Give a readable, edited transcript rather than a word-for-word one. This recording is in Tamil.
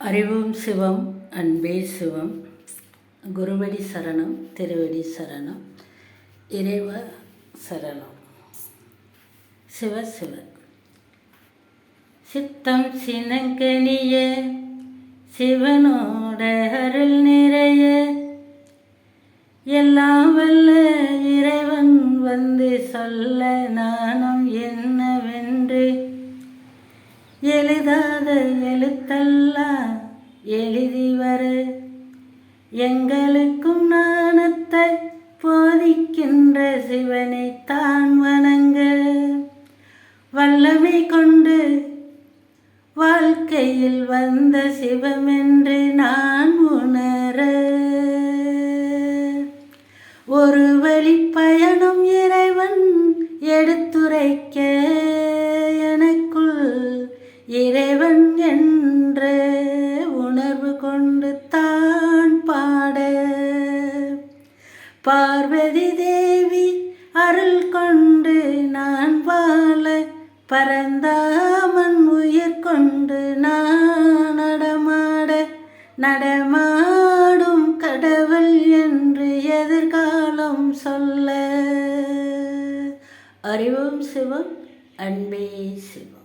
அறிவும் சிவம் அன்பே சிவம். குருவடி சரணம், திருவடி சரணம், இறைவ சரணம். சிவ சிவ சித்தம் சினங்கனிய சிவனோட அருள் நிறைய எல்லாம் வல்ல இறைவன் வந்து சொல்ல நானும் என்னவென்று எழுதாத எழுத்தெல்லாம் எழுதி வர எங்களுக்கும் ஞானத்தை போதிக்கின்ற சிவனை தான் வணங்க வல்லமை கொண்டு வாழ்க்கையில் வந்த சிவமென்று நான் உணர ஒரு வழி பயணம் இறைவன் எடுத்துரைக்க எனக்குள் இறைவன் என்ற உணர்வு கொண்டு தான் பாட பார்வதி தேவி அருள் கொண்டு நான் வாழ பரந்தாமன் உயிர் கொண்டு நான் நடமாடும் கடவுள் என்று எதிர்காலம் சொல்ல. அறிவும் சிவம், அன்பே சிவம்.